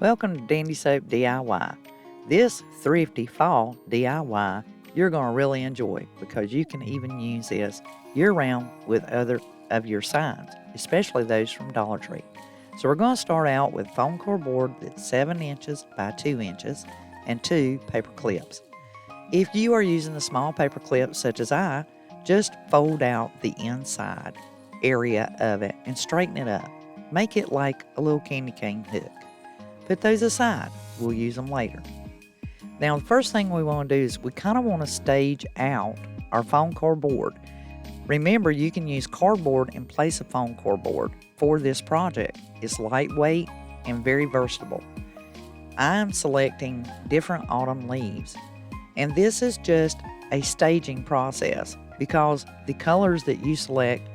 Welcome to Dandy Soap DIY. This Thrifty Fall DIY you're going to really enjoy because you can even use this year-round with other of your signs, especially those from Dollar Tree. So we're going to start out with foam core board that's 7 inches by 2 inches and 2 paper clips. If you are using the small paper clips such as I, just fold out the inside area of it and straighten it up. Make it like a little candy cane hook. Put those aside. We'll use them later. Now, the first thing we want to do is we kind of want to stage out our foam core board. Remember, you can use cardboard in place of foam core board for this project. It's lightweight and very versatile. I'm selecting different autumn leaves, and this is just a staging process because the colors that you select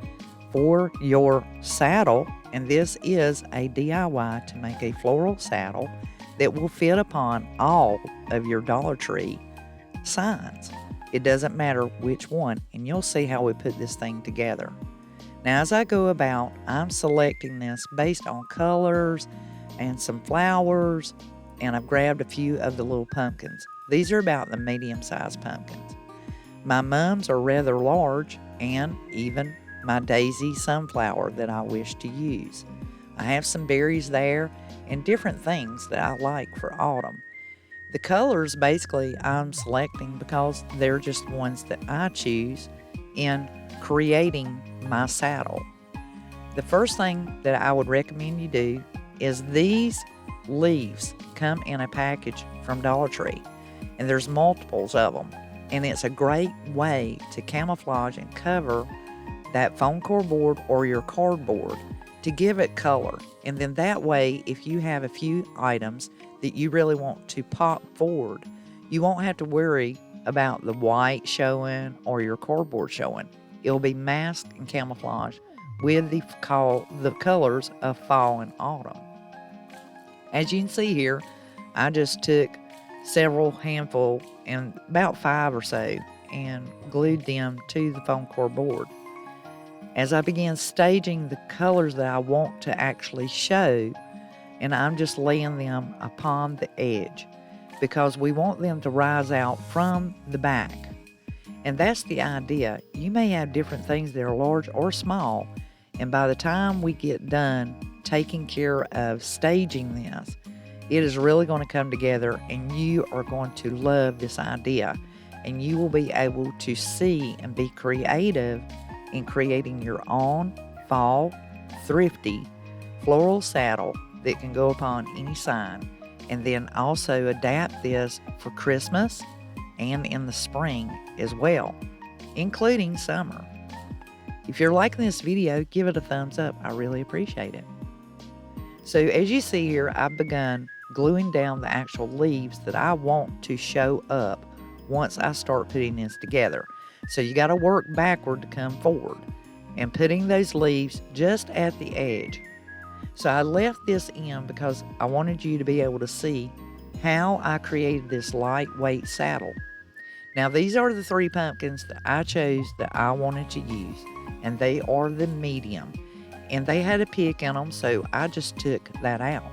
for your saddle, and this is a DIY to make a floral saddle that will fit upon all of your Dollar Tree signs. It doesn't matter which one, and you'll see how we put this thing together. Now, as I go about, I'm selecting this based on colors and some flowers, and I've grabbed a few of the little pumpkins. These are about the medium-sized pumpkins. My mums are rather large, and even my daisy sunflower that I wish to use. I have some berries there and different things that I like for autumn. The colors basically I'm selecting because they're just ones that I choose in creating my saddle. The first thing that I would recommend you do is these leaves come in a package from Dollar Tree, and there's multiples of them, and it's a great way to camouflage and cover that foam core board or your cardboard to give it color. And then that way, if you have a few items that you really want to pop forward, you won't have to worry about the white showing or your cardboard showing. It'll be masked and camouflaged with the colors of fall and autumn. As you can see here, I just took several handful and about 5 or so and glued them to the foam core board. As I began staging the colors that I want to actually show, and I'm just laying them upon the edge because we want them to rise out from the back. And that's the idea. You may have different things that are large or small, and by the time we get done taking care of staging this, it is really going to come together, and you are going to love this idea, and you will be able to see and be creative in creating your own fall, thrifty, floral saddle that can go upon any sign, and then also adapt this for Christmas and in the spring as well, including summer. If you're liking this video, give it a thumbs up. I really appreciate it. So as you see here, I've begun gluing down the actual leaves that I want to show up once I start putting this together. So you got to work backward to come forward and putting those leaves just at the edge. So I left this in because I wanted you to be able to see how I created this lightweight saddle. Now, these are the 3 pumpkins that I chose that I wanted to use, and they are the medium, and they had a pick in them, so I just took that out.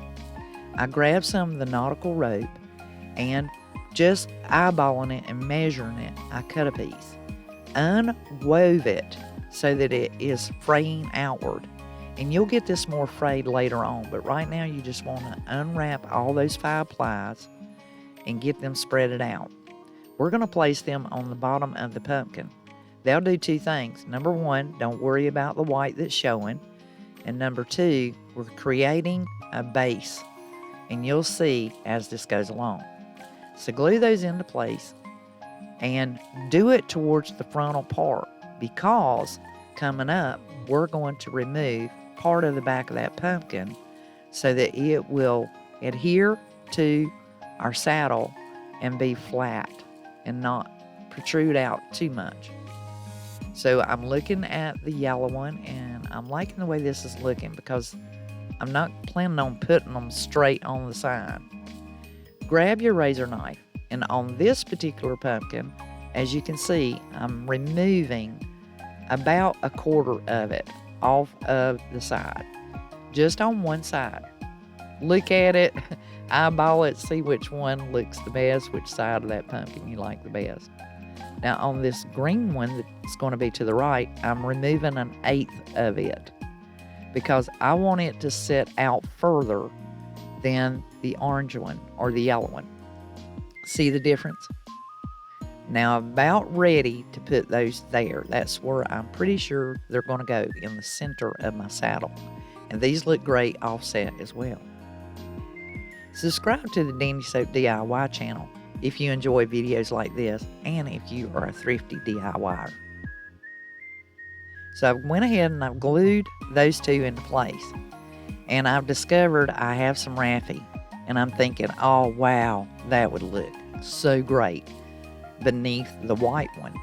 I grabbed some of the nautical rope, and just eyeballing it and measuring it, I cut a piece. Unwove it so that it is fraying outward, and you'll get this more frayed later on, but right now you just want to unwrap all those 5 plies and get them spreaded out. We're going to place them on the bottom of the pumpkin. They'll do 2 things. Number 1, don't worry about the white that's showing, and number 2, we're creating a base, and you'll see as this goes along. So glue those into place and do it towards the frontal part, because coming up we're going to remove part of the back of that pumpkin so that it will adhere to our saddle and be flat and not protrude out too much. So I'm looking at the yellow one, and I'm liking the way this is looking because I'm not planning on putting them straight on the side. Grab your razor knife, and on this particular pumpkin, as you can see, I'm removing about 1/4 of it off of the side, just on one side. Look at it. eyeball it, see which one looks the best, which side of that pumpkin you like the best. Now on this green one that's going to be to the right, I'm removing 1/8 of it because I want it to set out further than the orange one or the yellow one. See the difference? Now I'm about ready to put those there. That's where I'm pretty sure they're going to go, in the center of my saddle. And these look great offset as well. Subscribe to the Dandelion Soap DIY channel if you enjoy videos like this and if you are a thrifty DIYer. So I went ahead and I've glued those two into place. And I've discovered I have some Raffy. And I'm thinking, oh wow, that would look so great beneath the white one.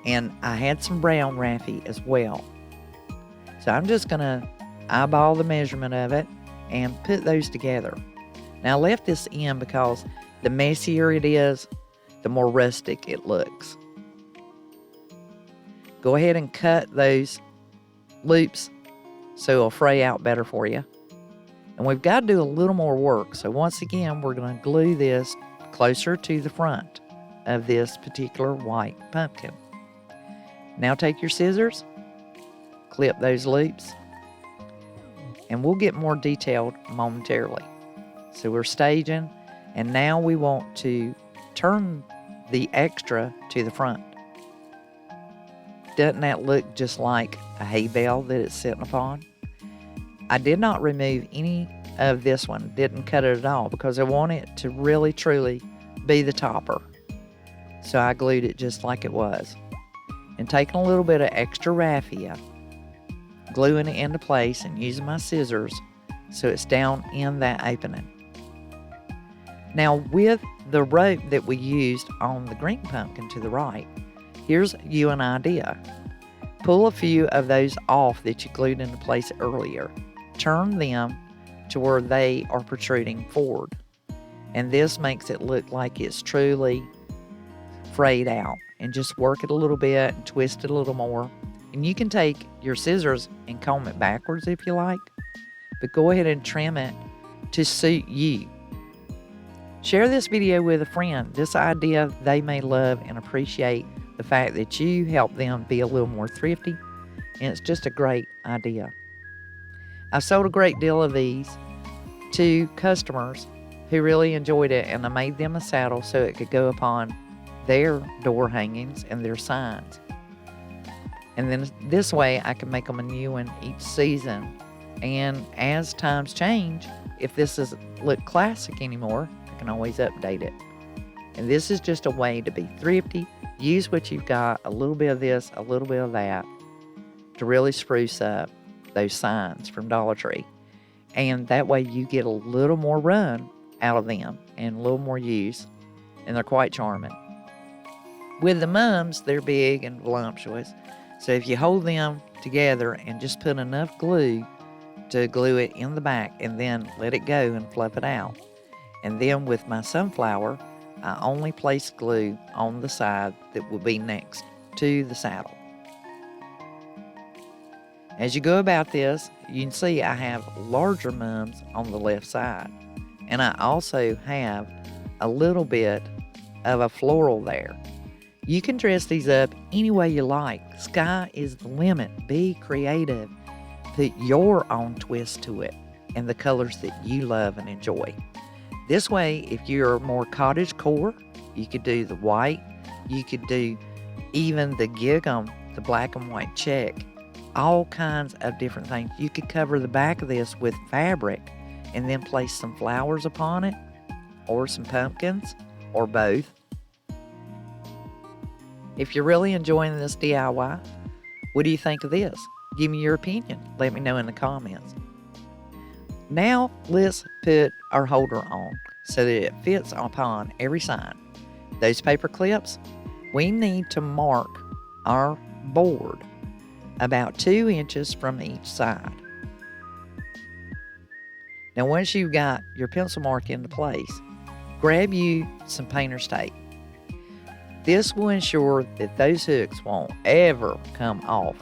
And I had some brown Raffy as well. So I'm just going to eyeball the measurement of it and put those together. Now I left this in because the messier it is, the more rustic it looks. Go ahead and cut those loops so it'll fray out better for you. And we've got to do a little more work. So once again, we're going to glue this closer to the front of this particular white pumpkin. Now take your scissors, clip those loops, and we'll get more detailed momentarily. So we're staging, and now we want to turn the extra to the front. Doesn't that look just like a hay bale that it's sitting upon? I did not remove any of this one, didn't cut it at all, because I want it to really truly be the topper. So I glued it just like it was. And taking a little bit of extra raffia, gluing it into place and using my scissors so it's down in that opening. Now with the rope that we used on the green pumpkin to the right, here's you an idea. Pull a few of those off that you glued into place earlier. Turn them to where they are protruding forward. And this makes it look like it's truly frayed out. And just work it a little bit and twist it a little more. And you can take your scissors and comb it backwards if you like. But go ahead and trim it to suit you. Share this video with a friend. This idea they may love and appreciate the fact that you help them be a little more thrifty. And it's just a great idea. I sold a great deal of these to customers who really enjoyed it, and I made them a saddle so it could go upon their door hangings and their signs. And then this way I can make them a new one each season. And as times change, if this doesn't look classic anymore, I can always update it. And this is just a way to be thrifty. Use what you've got, a little bit of this, a little bit of that, to really spruce up those signs from Dollar Tree. And that way you get a little more run out of them and a little more use. And they're quite charming. With the mums, they're big and voluptuous. So if you hold them together and just put enough glue to glue it in the back and then let it go and fluff it out. And then with my sunflower, I only place glue on the side that will be next to the saddle. As you go about this, you can see I have larger mums on the left side. And I also have a little bit of a floral there. You can dress these up any way you like. Sky is the limit. Be creative. Put your own twist to it and the colors that you love and enjoy. This way, if you're more cottage core, you could do the white. You could do even the gig'em, the black and white check. All kinds of different things. You could cover the back of this with fabric and then place some flowers upon it, or some pumpkins, or both. If you're really enjoying this DIY, what do you think of this? Give me your opinion. Let me know in the comments. Now let's put our holder on so that it fits upon every sign. Those paper clips, we need to mark our board about 2 inches from each side. Now once you've got your pencil mark into place, grab you some painter's tape. This will ensure that those hooks won't ever come off.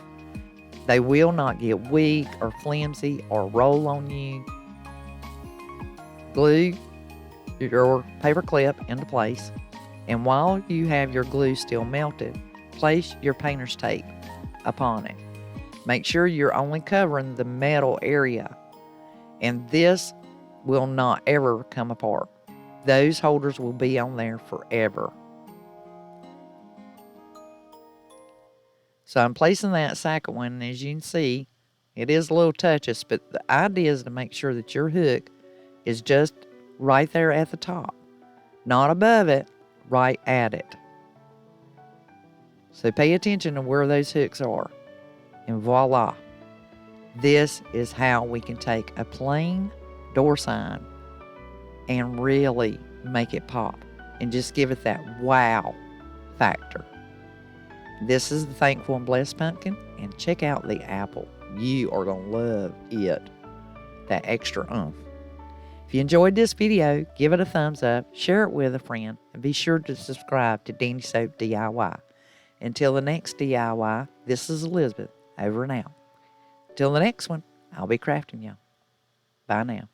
They will not get weak or flimsy or roll on you. glue your paper clip into place, and while you have your glue still melted, place your painter's tape upon it. Make sure you're only covering the metal area, and this will not ever come apart. Those holders will be on there forever. So I'm placing that second one, and as you can see, it is a little touches, but the idea is to make sure that your hook is just right there at the top. Not above it, right at it. So pay attention to where those hooks are. And voila. This is how we can take a plain door sign and really make it pop. And just give it that wow factor. This is the Thankful and Blessed Pumpkin. And check out the apple. You are going to love it. That extra oomph. If you enjoyed this video, give it a thumbs up, share it with a friend, and be sure to subscribe to Dandy Soap DIY. Until the next DIY, this is Elizabeth, over and out. Till the next one, I'll be crafting y'all. Bye now.